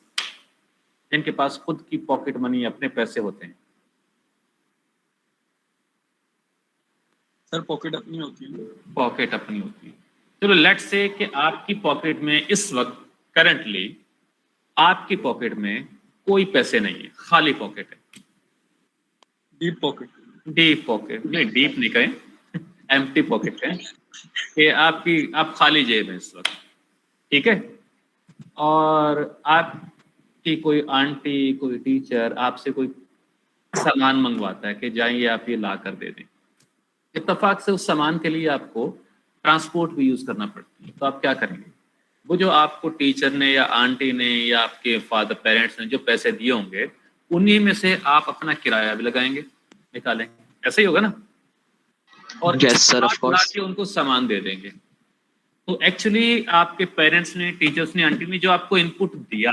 जिनके पास खुद की पॉकेट मनी, अपने पैसे होते हैं? सर पॉकेट अपनी होती है। पॉकेट अपनी होती है। चलो लेट्स से कि आपकी पॉकेट में इस वक्त करंटली आपकी पॉकेट में कोई पैसे नहीं है, खाली पॉकेट है। Deep pocket. डीप पॉकेट नहीं, डीप नहीं कहें, एम्प्टी पॉकेट है कि आप खाली जेब है इस वक्त। ठीक है, और आपकी कोई आंटी, कोई टीचर आपसे कोई सामान मंगवाता है कि जाइए आप ये ला कर दे दें। इत्तेफाक से उस सामान के लिए आपको ट्रांसपोर्ट भी यूज करना पड़ती है, तो आप क्या करेंगे? वो जो आपको टीचर ने या आंटी ने या आपके फादर पेरेंट्स ने जो पैसे दिए होंगे, उन्हीं में से आप अपना किराया भी लगाएंगे, निकालेंगे। ऐसे ही होगा ना? और Yes, sir, of course. के उनको सामान दे देंगे। तो एक्चुअली आपके पेरेंट्स ने, टीचर्स ने, आंटी ने जो आपको इनपुट दिया,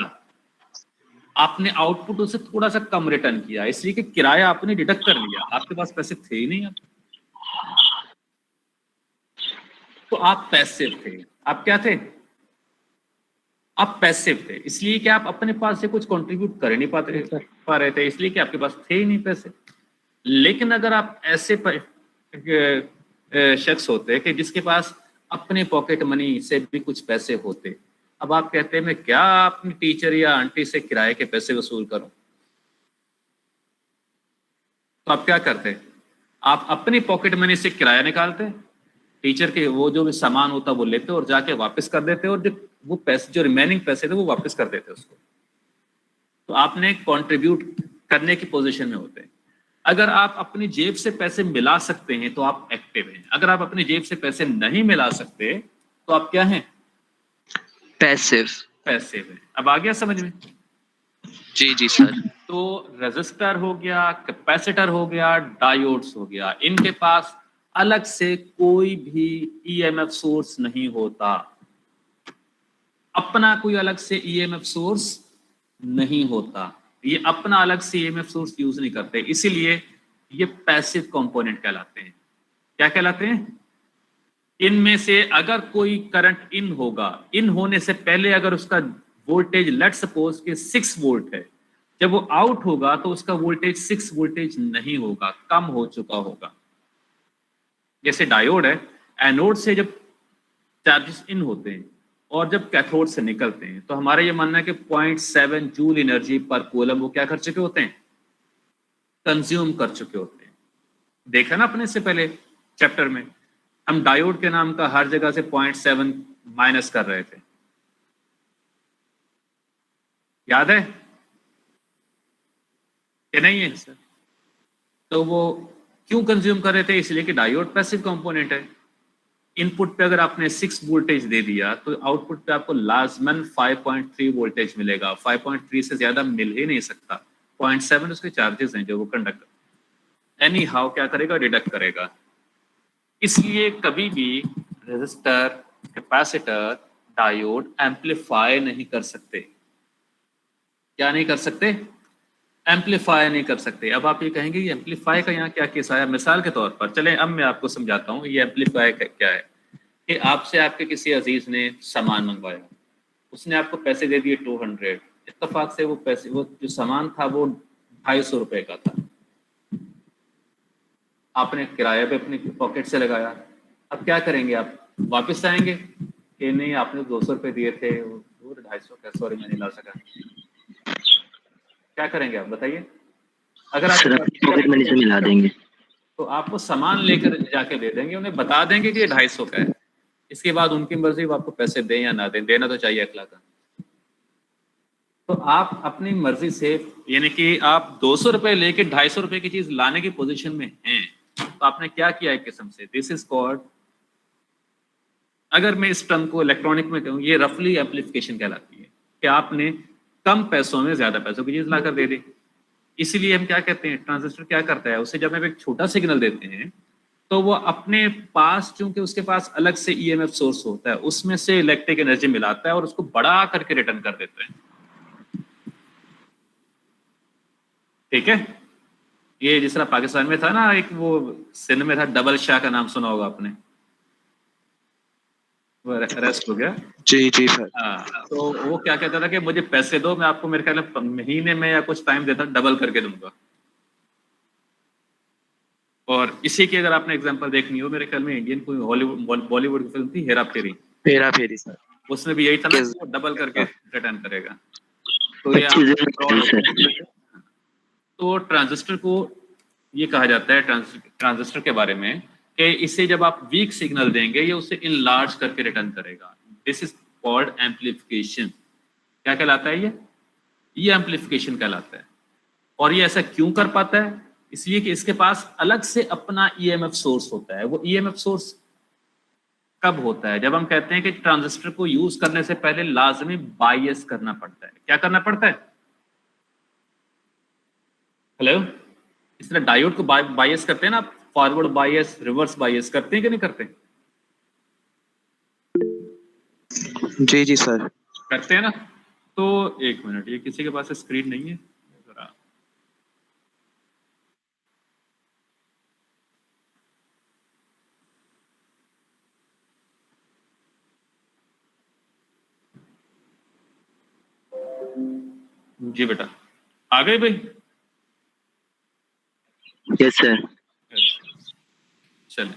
आपने आउटपुट उसे थोड़ा सा कम रिटर्न किया, इसलिए कि किराया आपने डिडक्ट कर लिया, आपके पास पैसे थे ही नहीं। तो आप पैसिव थे। आप क्या थे? आप पैसिव थे, इसलिए कि आप अपने पास से कुछ कंट्रीब्यूट कर नहीं पा रहे थे, इसलिए कि आपके पास थे ही नहीं पैसे। लेकिन अगर आप ऐसे शख्स होते कि जिसके पास अपने पॉकेट मनी से भी कुछ पैसे होते, अब आप कहते हैं मैं क्या अपनी टीचर या आंटी से किराए के पैसे वसूल करूं, तो आप क्या करते? आप अपनी पॉकेट मनी से किराया निकालते, टीचर के वो जो भी सामान होता वो लेते और जाके वापस कर देते, और जो वो पैसे, जो रिमेनिंग पैसे थे वो वापस कर देते उसको। तो आपने कंट्रीब्यूट करने की पोजीशन में होते हैं। अगर आप अपनी जेब से पैसे मिला सकते हैं तो आप एक्टिव हैं। अगर आप अपनी जेब से पैसे नहीं मिला सकते तो आप क्या हैं? पैसिव। पैसिव है। अब आ गया समझ में? जी जी सर। तो रेजिस्टर हो गया, कैपेसिटर हो गया, डायोड्स हो गया, इनके पास अलग से कोई भी ईएमएफ सोर्स नहीं होता, अपना कोई अलग से ईएमएफ सोर्स नहीं होता। ये अपना अलग से ईएमएफ सोर्स यूज नहीं करते, इसीलिए ये पैसिव कंपोनेंट कहलाते हैं। क्या कहलाते हैं? इनमें से अगर कोई करंट इन होगा, इन होने से पहले अगर उसका वोल्टेज लेट सपोज के 6 वोल्ट है, जब वो आउट होगा तो उसका वोल्टेज 6 वोल्टेज नहीं होगा, कम हो चुका होगा। जैसे डायोड है, एनोड से जब चार्जेस इन होते हैं और जब कैथोड से निकलते हैं तो हमारा ये मानना है कि 0.7 जूल एनर्जी पर कूलम वो क्या कर चुके होते हैं, कंज्यूम कर चुके होते हैं। देखा ना अपने इससे पहले चैप्टर में हम डायोड के नाम का हर जगह से 0.7 माइनस कर रहे थे, याद है कि नहीं है सर? तो वो क्यों कंज्यूम कर रहे थे? इसलिए कि डायोड पैसिव कंपोनेंट है। इनपुट पे अगर आपने 6 वोल्टेज दे दिया तो आउटपुट पे आपको लाजमन 5.3 वोल्टेज मिलेगा। 5.3 से ज्यादा मिल ही नहीं सकता। 0.7 उसके चार्जेस हैं जो वो कंडक्ट एनी हाउ क्या करेगा, डिडक्ट करेगा। इसलिए कभी भी रेजिस्टर, कैपेसिटर, डायोड एम्पलीफाई नहीं कर सकते। क्या नहीं कर सकते? एम्पलीफाई नहीं कर सकते। अब आप ये कहेंगे ये एम्पलीफाई का यहाँ क्या केस आया? मिसाल के तौर पर चलें अब मैं आपको समझाता हूँ ये एम्पलीफाई क्या है। कि आपसे आपके किसी अजीज ने सामान मंगवाया, उसने आपको पैसे दे दिए 200। इत्तेफाक से वो जो सामान था वो 250 रुपए का था। आपने किराए पे अपनी पॉकेट से लगाया। अब क्या करेंगे आप? वापस आएंगे कि नहीं आपने 200 रुपये दिए थे, वो 250 का, सॉरी मैं नहीं ला सका। क्या करेंगे आप बताइए? अगर आप पॉकेट मनी से मिला देंगे तो आपको सामान लेकर जाके दे देंगे, उन्हें बता देंगे कि ये 250 का है। इसके बाद उनकी मर्जी वो आपको पैसे दें या ना दें, देना तो चाहिए अखलाक। तो आप अपनी मर्जी से, यानी कि आप 200 रुपए लेके 250 रुपए की चीज लाने की पोजीशन में हैं, तो आपने क्या किया एक किस्म से, दिस इज कॉल्ड, अगर मैं इस टर्म को इलेक्ट्रॉनिक में कहूँ, ये रफली एम्पलीफिकेशन कहलाती है कि आपने कम पैसों में ज्यादा पैसों की चीज लाकर दे दी। इसीलिए हम क्या कहते हैं, ट्रांजिस्टर क्या करता है, उसे जब हम एक छोटा सिग्नल देते हैं तो वो अपने पास, चूंकि उसके पास अलग से ईएमएफ सोर्स होता है, उसमें से इलेक्ट्रिक एनर्जी मिलाता है और उसको बड़ा करके रिटर्न कर देता है। ठीक है? ये जिस तरह पाकिस्तान में था ना, एक वो सिंध में था, डबल शाह का नाम सुना होगा आपने, वो अरेस्ट हो गया। जी जी सर। हाँ, तो वो क्या कहता था कि मुझे पैसे दो, मैं आपको मेरे ख्याल में महीने में या कुछ टाइम देता डबल करके दूंगा। और इसी की अगर आपने एग्जांपल देखनी हो, मेरे ख्याल में इंडियन कोई हॉलीवुड बॉलीवुड की फिल्म थी हेरा फेरी, हेरा फेरी सर, उसमें भी यही था ना, वो डबल करके रिटर्न करेगा। तो ये तो ट्रांजिस्टर को ये कहा जाता है, ट्रांजिस्टर के बारे में, कि इसे जब आप वीक सिग्नल देंगे ये उसे इनलार्ज करके रिटर्न करेगा। This is called amplification. क्या कहलाता है ये एम्पलीफिकेशन कहलाता है। और ये ऐसा क्यों कर पाता है? इसलिए कि इसके पास अलग से अपना ईएमएफ सोर्स होता है। वो ईएमएफ सोर्स कब होता है? जब हम कहते हैं कि ट्रांजिस्टर को यूज करने से पहले लाजमी बायस करना पड़ता है। क्या करना पड़ता है? हेलो, इस तरह डायोड को बायस करते हैं ना, फॉरवर्ड बायस, रिवर्स बायस करते हैं कि नहीं करते? जी जी सर, करते हैं ना। तो एक मिनट, ये किसी के पास स्क्रीन नहीं है जरा, जी बेटा आ गए भाई? Yes sir. चले,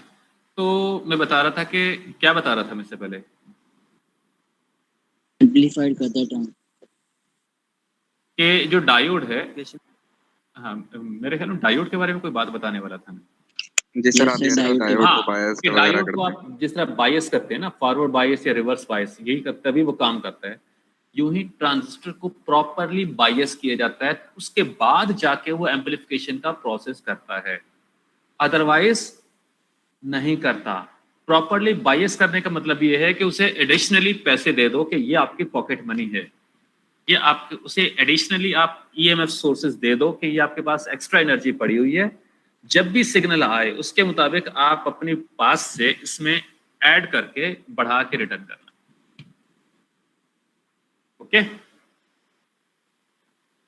तो मैं बता रहा था कि, क्या बता रहा था मैं इससे पहले? एम्पलीफाइड करता है कि जो डायोड है, हाँ मेरे ख्याल में डायोड के बारे में कोई बात बताने वाला था मैं। जी सर, आप Yes, sir, डायोड हाँ, को बायस कि वगैरह डायोड को करते हैं। आप जिस तरह बायस करते हैं ना, फॉरवर्ड बायस या रिवर्स बायस, यही तभी वो काम करता है। यूं ही ट्रांजिस्टर को प्रॉपरली बायस किया जाता है, उसके बाद जाके वो एम्पलीफिकेशन का प्रोसेस करता है, अदरवाइज नहीं करता। प्रॉपरली बायस करने का मतलब ये है कि उसे एडिशनली पैसे दे दो कि ये आपकी पॉकेट मनी है, ये आप उसे एडिशनली आप ईएमएफ सोर्सेज दे दो कि ये आपके पास एक्स्ट्रा एनर्जी पड़ी हुई है, जब भी सिग्नल आए उसके मुताबिक आप अपने पास से इसमें ऐड करके बढ़ा के रिटर्न करना। ओके,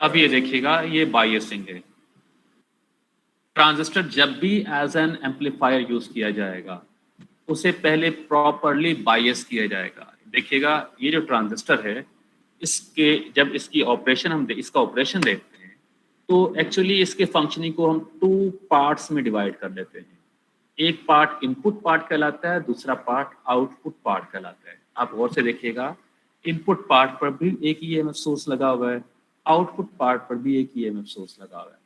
अब ये देखिएगा, ये बायसिंग है। ट्रांजिस्टर जब भी एज एन एम्पलीफायर यूज किया जाएगा उसे पहले प्रॉपरली बायस किया जाएगा। देखिएगा, ये जो ट्रांजिस्टर है, इसके जब इसकी ऑपरेशन इसका ऑपरेशन देखते हैं तो एक्चुअली इसके फंक्शनिंग को हम 2 पार्ट्स में डिवाइड कर लेते हैं। एक पार्ट इनपुट पार्ट कहलाता है, दूसरा पार्ट आउटपुट पार्ट कहलाता है। आप गौर से देखिएगा, इनपुट पार्ट पर भी एक ईएमएफ सोर्स लगा हुआ है, आउटपुट पार्ट पर भी एक ईएमएफ सोर्स लगा हुआ है।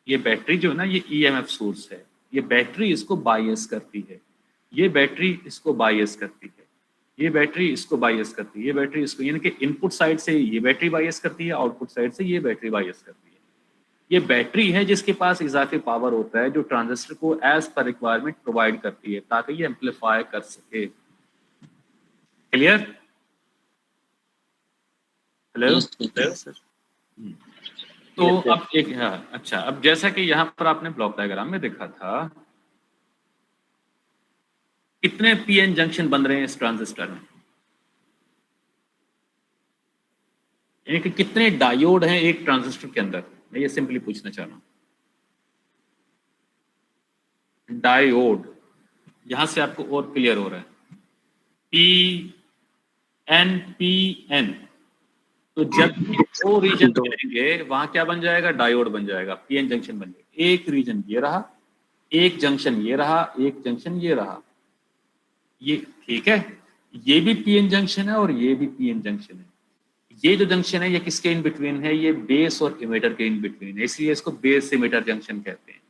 ये बैटरी जो है ना, ये ईएमएफ सोर्स है, ये बैटरी इसको बायस करती है, ये बैटरी इसको बायस करती है, ये बैटरी इसको बायस करती है, ये बैटरी इसको, यानी कि इनपुट साइड से ये बैटरी बायस करती है, आउटपुट साइड से ये बैटरी बायस करती है। ये बैटरी है जिसके पास इजाफी पावर होता है, जो ट्रांजिस्टर को एज पर रिक्वायरमेंट प्रोवाइड करती है ताकि ये एम्पलीफाई कर सके। क्लियर? Hello sir. तो अब एक, हाँ अच्छा, अब जैसा कि यहाँ पर आपने ब्लॉक डायग्राम में देखा था, कितने पीएन जंक्शन बन रहे हैं इस ट्रांजिस्टर में, यानी कि कितने डायोड हैं एक ट्रांजिस्टर के अंदर, मैं ये सिंपली पूछना चाह रहा हूं। डायोड, यहां से आपको और क्लियर हो रहा है, पी एन, तो जब दो रीजन करेंगे वहां क्या बन जाएगा, डायोड बन जाएगा, पीएन जंक्शन बन जाएगा। एक रीजन ये रहा, एक जंक्शन ये रहा, एक जंक्शन ये रहा, ये ठीक है, ये भी पीएन जंक्शन है और ये भी पीएन जंक्शन है। ये जो जंक्शन है ये किसके इन बिटवीन है, ये बेस और इमीटर के इन बिटवीन है, इसलिए इसको बेस इमीटर जंक्शन कहते हैं।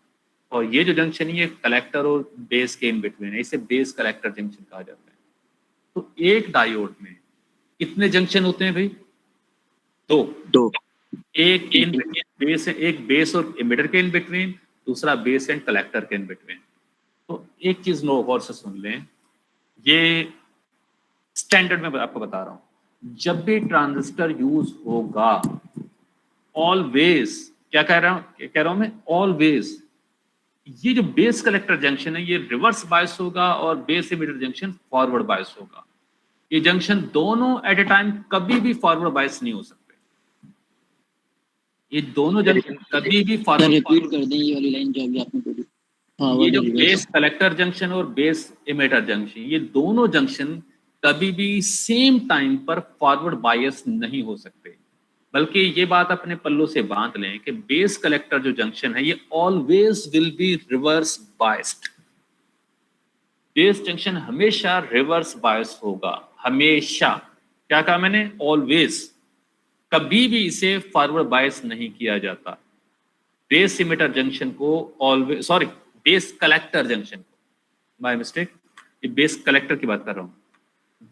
और ये जो जंक्शन है ये कलेक्टर और बेस के इन बिटवीन है, इसे बेस कलेक्टर जंक्शन कहा जाता है। तो एक डायोड में कितने जंक्शन होते हैं भाई, दो। एक इन बेस, एक बेस और इमीटर के इन बिटवीन, दूसरा बेस एंड कलेक्टर के इन बिटवीन। तो एक चीज नो गौर से सुन लें, ये स्टैंडर्ड में आपको बता रहा हूं, जब भी ट्रांजिस्टर यूज होगा ऑलवेज, क्या कह रहा हूं मैं, ऑलवेज ये जो बेस कलेक्टर जंक्शन है ये रिवर्स बायस होगा और base emitter junction forward bias होगा। ये जंक्शन दोनों एट ए टाइम कभी भी फॉरवर्ड बायस नहीं हो सकते, ये दोनों जंक्शन कभी भी फॉरवर्ड, रिपीट कर दें ये वाली लाइन जो अभी आपने बोली। हाँ, ये जो बेस कलेक्टर जंक्शन और बेस इमीटर जंक्शन, ये दोनों जंक्शन कभी भी सेम टाइम पर फॉरवर्ड बायस नहीं हो सकते, बल्कि ये बात अपने पल्लों से बांध लें कि बेस कलेक्टर जो जंक्शन है ये always will be reverse biased. Base junction हमेशा रिवर्स बायस होगा, हमेशा। क्या कहा मैंने, ऑलवेज, कभी भी इसे फॉरवर्ड बायस नहीं किया जाता। बेस इमीटर जंक्शन को always, sorry base collector junction को, माय मिस्टेक, ये बेस कलेक्टर की बात कर रहा हूं,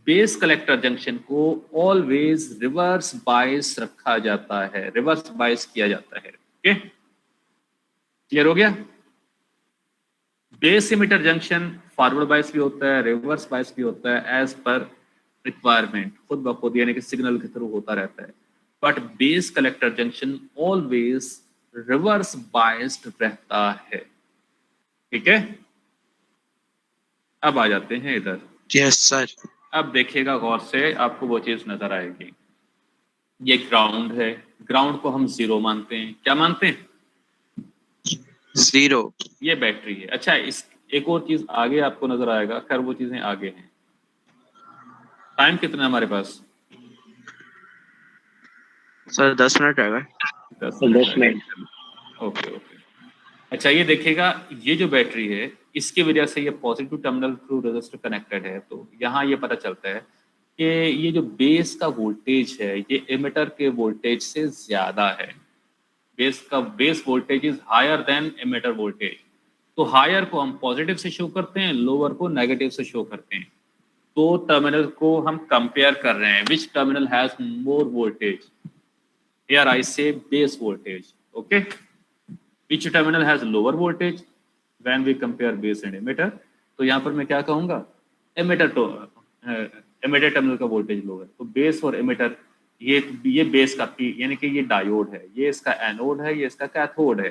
बेस कलेक्टर जंक्शन को ऑलवेज रिवर्स बायस रखा जाता है, रिवर्स बायस किया जाता है। ओके, क्लियर हो गया? बेस इमीटर जंक्शन फॉरवर्ड बायस भी होता है, रिवर्स बायस भी होता है, एज पर रिक्वायरमेंट, खुद ब खुद, यानी कि सिग्नल के थ्रू होता रहता है। But base collector junction always reverse biased रहता है। ठीक है, अब आ जाते हैं इधर। Yes sir. अब देखिएगा गौर से, आपको वो चीज नजर आएगी। ये ग्राउंड है, ग्राउंड को हम जीरो मानते हैं, क्या मानते हैं, जीरो। ये बैटरी है। अच्छा, इस एक और चीज आगे आपको नजर आएगा, खैर वो चीजें आगे हैं। टाइम कितना है हमारे पास सर? 10 मिनट आएगा। 10 मिनट। ओके। अच्छा, ये देखिएगा, ये जो बैटरी है इसकी वजह से ये positive terminal through resistor connected है, तो यहाँ ये पता चलता है कि ये जो बेस का वोल्टेज है ये एमिटर के वोल्टेज से ज्यादा है। Base voltage is higher than emitter voltage. तो हायर को हम पॉजिटिव से शो करते हैं, लोअर को नेगेटिव से शो करते हैं। तो टर्मिनल को हम कंपेयर कर रहे हैं, which terminal has more voltage, here I say base voltage. Okay, which terminal has lower voltage when we compare base and emitter। तो यहाँ पर मैं क्या कहूँगा, emitter टर्मिनल का वोल्टेज लोअर, तो बेस और एमिटर, ये बेस का पी, यानी कि ये डायोड है, ये इसका एनोड है, ये इसका कैथोड है।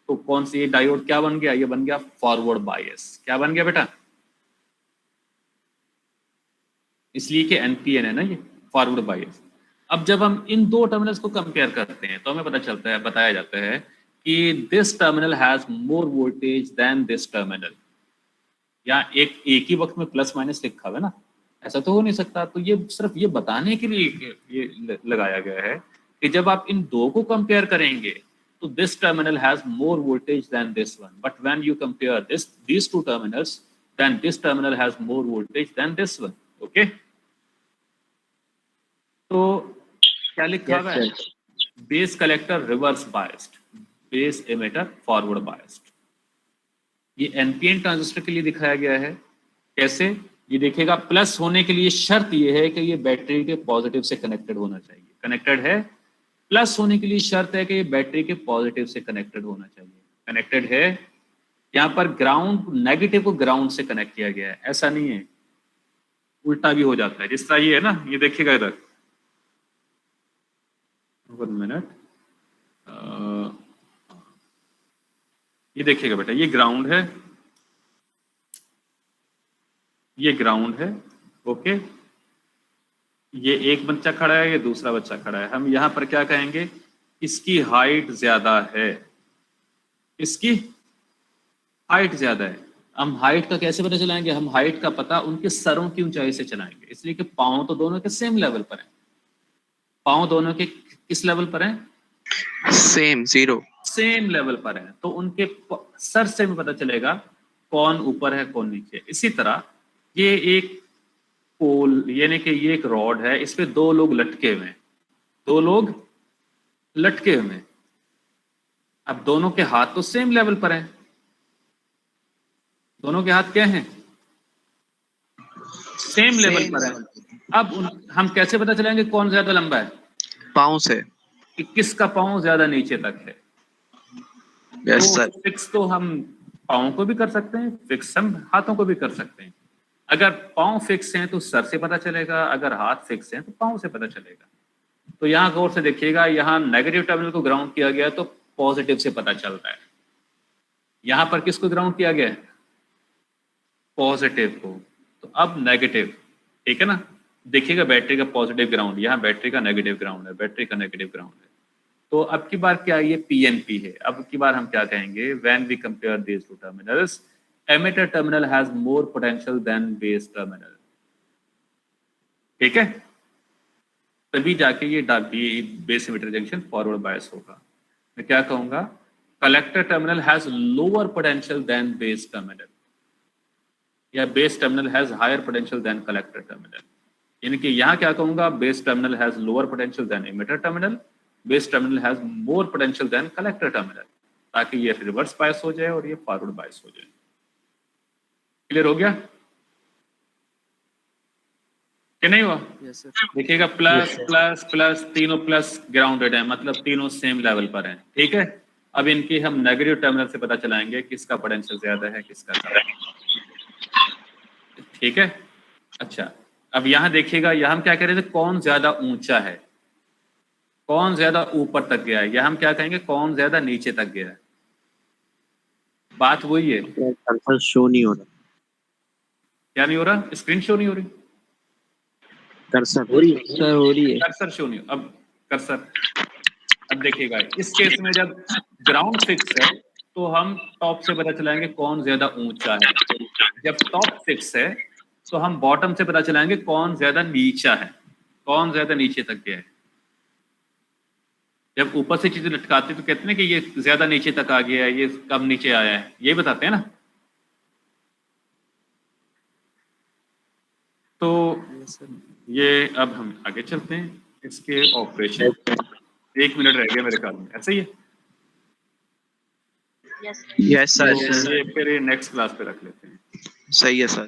तो कौन सी, ये डायोड क्या बन गया, ये बन गया फॉरवर्ड बायस। क्या बन गया बेटा, इसलिए कि एनपीएन है ना, ये फॉरवर्ड बायस। अब जब हम इन दो टर्मिनल्स को कंपेयर करते हैं तो हमें पता चलता है, बताया जाता है कि this terminal has more voltage than this terminal. या एक ही वक्त में प्लस माइनस लिखा हुआ है ना, ऐसा तो हो नहीं सकता। तो ये सिर्फ ये बताने के लिए ये लगाया गया है कि जब आप इन दो को कंपेयर करेंगे तो this terminal has more voltage than this one, but when you compare these two terminals, then this terminal has more voltage than this one. Okay, तो क्या लिखा हुआ है? Base collector reverse biased, base emitter forward biased. ये एनपीएन ट्रांजिस्टर के लिए दिखाया गया है। कैसे? ये देखिएगा, प्लस होने के लिए शर्त ये है कि ये बैटरी के पॉजिटिव से कनेक्टेड होना चाहिए। कनेक्टेड है, प्लस होने के लिए शर्त है कि ये बैटरी के पॉजिटिव से कनेक्टेड होना चाहिए। कनेक्टेड है, यहाँ पर ग्राउंड, नेगेटिव को ग्राउंड से कनेक्ट किया गया है। ऐसा नहीं है, उल्टा भी हो जाता है। जिस तरह ये है ना, ये देखिएगा इधर, 1 मिनट, ये देखिएगा बेटा, ये ग्राउंड है, ये ग्राउंड है। ओके, ये एक बच्चा खड़ा है, ये दूसरा बच्चा खड़ा है। हम यहाँ पर क्या कहेंगे? इसकी हाइट ज्यादा है, इसकी हाइट ज्यादा है। हम हाइट का कैसे पता चलाएंगे? हम हाइट का पता उनके सरों की ऊंचाई से चलाएंगे, इसलिए कि पांव तो दोनों के सेम लेवल पर हैं। पांव दोनों के किस लेवल पर हैं? सेम, जीरो, सेम लेवल पर है, तो उनके सर से भी पता चलेगा कौन ऊपर है कौन नीचे। इसी तरह ये एक पोल, यानी कि ये एक रॉड है, इस पे दो लोग लटके हुए हैं, दो लोग लटके हुए हैं। अब दोनों के हाथ तो सेम लेवल पर हैं, दोनों के हाथ क्या हैं? सेम लेवल पर है। अब हम कैसे पता चलाएंगे कौन ज्यादा लंबा है? पाँव से, कि किसका पाँव ज्यादा नीचे तक है। यस तो सर। फिक्स तो हम पाँव को भी कर सकते हैं, फिक्स हम हाथों को भी कर सकते हैं। अगर पाँव फिक्स हैं तो सर से पता चलेगा, अगर हाथ फिक्स हैं तो पाँव से पता चलेगा। तो यहाँ गौर से देखिएगा, यहाँ नेगेटिव टर्मिनल को ग्राउंड किया गया तो पॉजिटिव से पता चलता है। यहाँ पर किसको ग्राउंड किया गया है? पॉजिटिव को। तो अब नेगेटिव, ठीक है ना, देखिएगा बैटरी का पॉजिटिव ग्राउंड, यहाँ बैटरी का नेगेटिव ग्राउंड है, बैटरी का नेगेटिव ग्राउंड है। तो अब की बार क्या, ये पीएनपी है। अब की बार हम क्या कहेंगे? When we compare these two terminals, emitter terminal has more potential than base terminal. ठीक है, तभी जाके ये base emitter junction forward bias होगा। मैं क्या कहूंगा? Collector terminal has lower potential than base terminal, या base terminal has higher potential than collector terminal. यानी कि यहाँ क्या कहूंगा? Base terminal has lower potential than emitter terminal, base terminal has more potential than collector terminal, ताकि ये रिवर्स बायस हो जाए और ये फॉरवर्ड बायस हो जाए। क्लियर हो गया कि नहीं हुआ? Yes sir. देखिएगा, प्लस प्लस प्लस, तीनों प्लस ग्राउंडेड है, मतलब तीनों सेम लेवल पर हैं। ठीक है, अब इनकी हम नेगेटिव टर्मिनल से पता चलाएंगे किसका पोटेंशियल ज्यादा है, किसका कम। ठीक है, अच्छा, अब यहाँ देखिएगा, यहाँ हम क्या कह रहे थे? कौन ज्यादा ऊंचा है, कौन ज्यादा ऊपर तक गया है, या हम क्या कहेंगे? कौन ज्यादा नीचे तक गया है। बात वही है। कर्सर शो नहीं हो रहा। क्या नहीं हो रहा? स्क्रीन शो नहीं हो रही, कर्सर हो रही है सर, हो रही है। कर्सर शो नहीं। अब कर्सर, अब देखिएगा, इस केस में जब ग्राउंड फिक्स है तो हम टॉप से पता चलाएंगे कौन ज्यादा ऊंचा है। जब टॉप फिक्स है तो हम बॉटम से पता चलाएंगे कौन ज्यादा नीचा है, कौन ज्यादा नीचे तक गया है। जब ऊपर से चीजें लटकाते तो कहते हैं कि ये ज्यादा नीचे तक आ गया है, ये कम नीचे आया है, ये बताते हैं ना। तो ये अब हम आगे चलते हैं, इसके ऑपरेशन। 1 मिनट रह गया मेरे ख्याल में, ऐसा ही है। Yes yes sir. ये फिर नेक्स्ट क्लास पे रख लेते हैं। सही है सर।